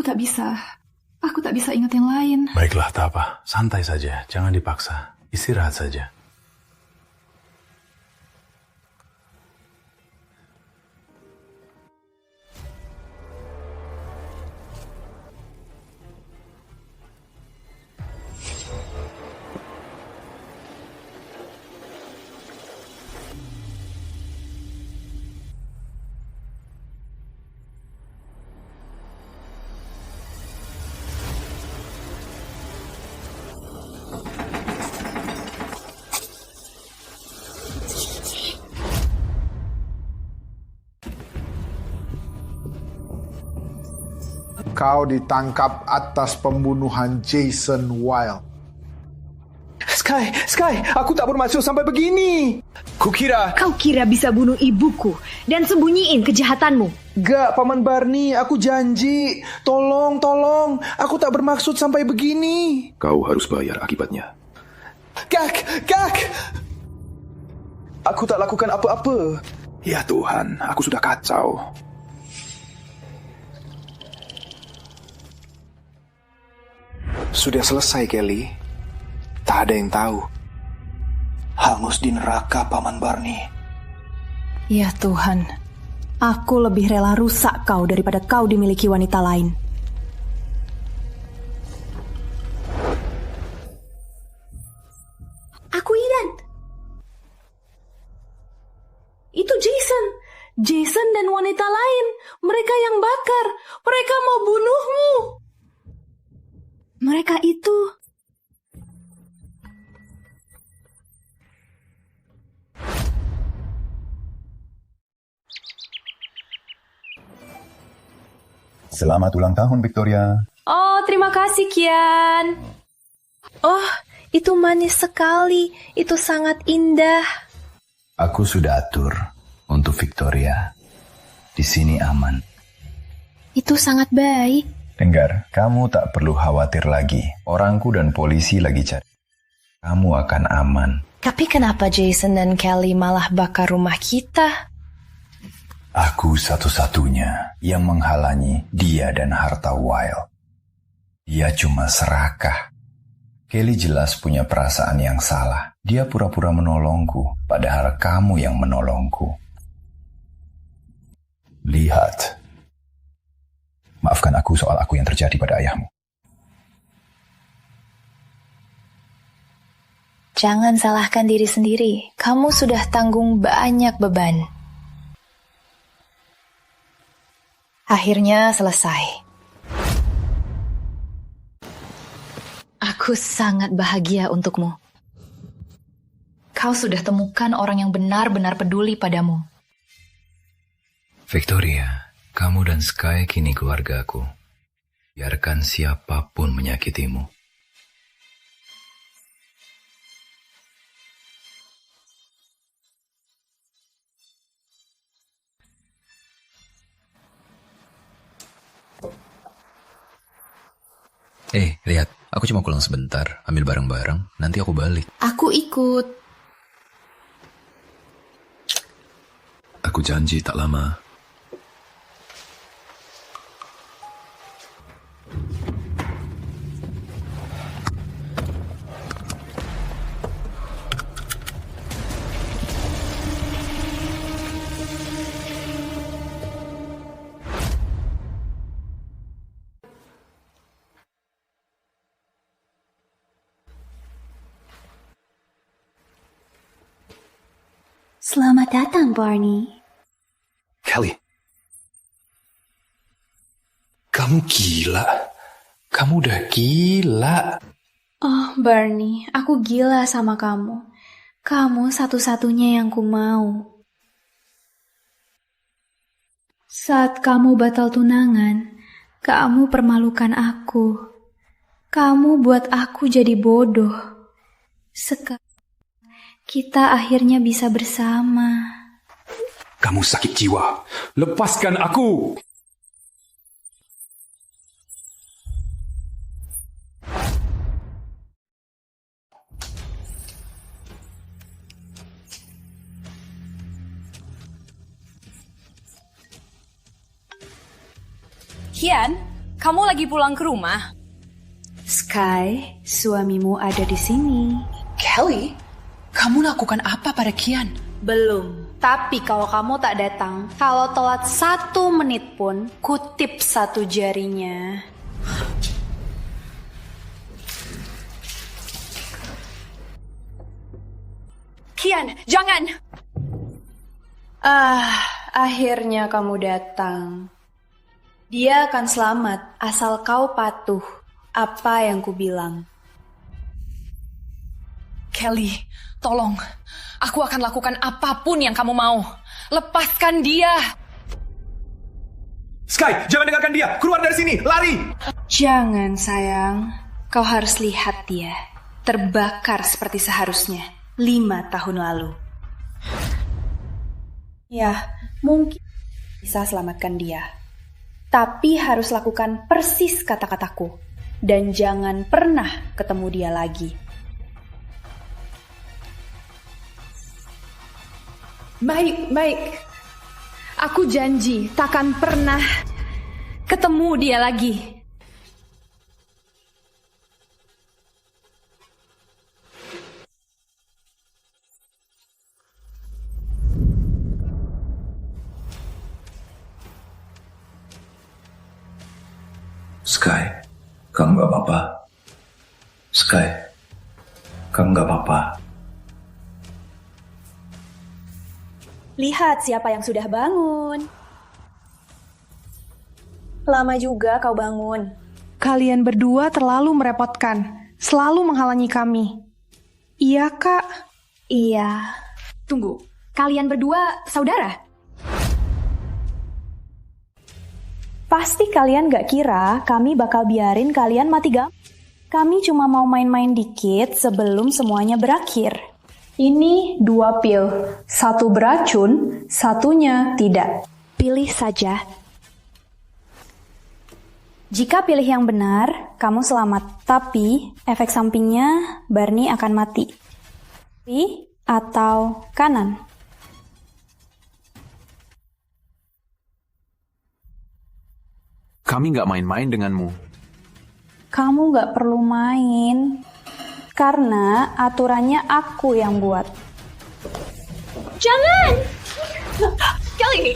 tak bisa. Aku tak bisa ingat yang lain. Baiklah, tak apa. Santai saja. Jangan dipaksa. Istirahat saja. Kau ditangkap atas pembunuhan Jason Wilde. Sky, aku tak bermaksud sampai begini. Kau kira bisa bunuh ibuku dan sembunyiin kejahatanmu? Gak, Paman Barney, aku janji. Tolong. Aku tak bermaksud sampai begini. Kau harus bayar akibatnya. Kak! Aku tak lakukan apa-apa. Ya Tuhan, aku sudah kacau. Sudah selesai, Kelly. Tak ada yang tahu. Hangus di neraka, Paman Barney. Ya Tuhan, aku lebih rela rusak kau daripada kau dimiliki wanita lain. Aku ingat. Itu Jason dan wanita lain. Mereka yang bakar. Mereka mau bunuhmu. Mereka itu... Selamat ulang tahun, Victoria. Oh, terima kasih, Kian. Oh, itu manis sekali. Itu sangat indah. Aku sudah atur untuk Victoria. Di sini aman. Itu sangat baik. Dengar, kamu tak perlu khawatir lagi. Orangku dan polisi lagi cari. Kamu akan aman. Tapi kenapa Jason dan Kelly malah bakar rumah kita? Aku satu-satunya yang menghalangi dia dan harta Wilde. Dia cuma serakah. Kelly jelas punya perasaan yang salah. Dia pura-pura menolongku, padahal kamu yang menolongku. Lihat. Maafkan aku soal aku yang terjadi pada ayahmu. Jangan salahkan diri sendiri. Kamu sudah tanggung banyak beban. Akhirnya selesai. Aku sangat bahagia untukmu. Kau sudah temukan orang yang benar-benar peduli padamu. Victoria, kamu dan Sky kini keluargaku. Biarkan siapapun menyakitimu. Lihat, aku cuma pulang sebentar, ambil barang-barang, nanti aku balik. Aku ikut. Aku janji tak lama. Selamat datang, Barney. Kelly, kamu gila. Kamu udah gila. Oh, Barney, aku gila sama kamu. Kamu satu-satunya yang ku mau. Saat kamu batal tunangan, kamu permalukan aku. Kamu buat aku jadi bodoh. Sekarang kita akhirnya bisa bersama. Kamu sakit jiwa. Lepaskan aku. Kian, kamu lagi pulang ke rumah? Sky, suamimu ada di sini. Kelly, kamu lakukan apa pada Kian? Belum. Tapi kalau kamu tak datang, kalau telat 1 menit pun, kutip 1 jarinya. Kian, jangan! Akhirnya kamu datang. Dia akan selamat asal kau patuh apa yang kubilang. Kelly, tolong. Aku akan lakukan apapun yang kamu mau. Lepaskan dia. Sky, jangan dengarkan dia. Keluar dari sini, lari. Jangan, sayang. Kau harus lihat dia. Terbakar seperti seharusnya 5 tahun lalu. Ya, mungkin bisa selamatkan dia. Tapi harus lakukan persis kata-kataku. Dan jangan pernah ketemu dia lagi. Baik. Aku janji takkan pernah ketemu dia lagi. Sky, kamu gak apa-apa. Sky, kamu gak apa-apa. Lihat siapa yang sudah bangun. Lama juga kau bangun. Kalian berdua terlalu merepotkan, selalu menghalangi kami. Iya, Kak. Iya. Tunggu, kalian berdua saudara? Pasti kalian gak kira kami bakal biarin kalian mati gam. Kami cuma mau main-main dikit sebelum semuanya berakhir. Ini 2 pil, 1 beracun, 1-nya tidak. Pilih saja. Jika pilih yang benar, kamu selamat. Tapi, efek sampingnya, Barney akan mati. Kiri atau kanan? Kami nggak main-main denganmu. Kamu gak perlu main. Karena aturannya aku yang buat. Jangan! Kelly!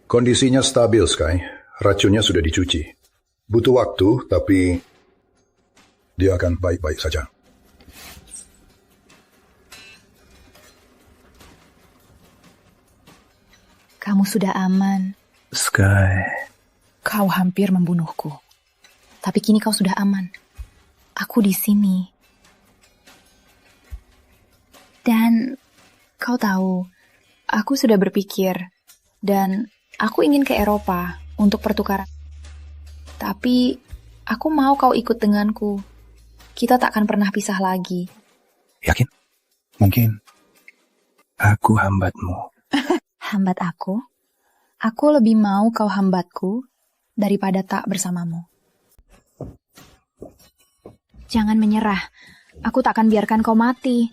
Kondisinya stabil, Sky. Racunnya sudah dicuci. Butuh waktu, tapi dia akan baik-baik saja. Kamu sudah aman. Sky. Kau hampir membunuhku. Tapi kini kau sudah aman. Aku di sini. Dan kau tahu, aku sudah berpikir. Dan aku ingin ke Eropa untuk pertukaran. Tapi Aku mau kau ikut denganku. Kita tak akan pernah pisah lagi. Yakin? Mungkin aku hambatmu. Hambat aku? Aku lebih mau kau hambatku daripada tak bersamamu. Jangan menyerah. Aku tak akan biarkan kau mati.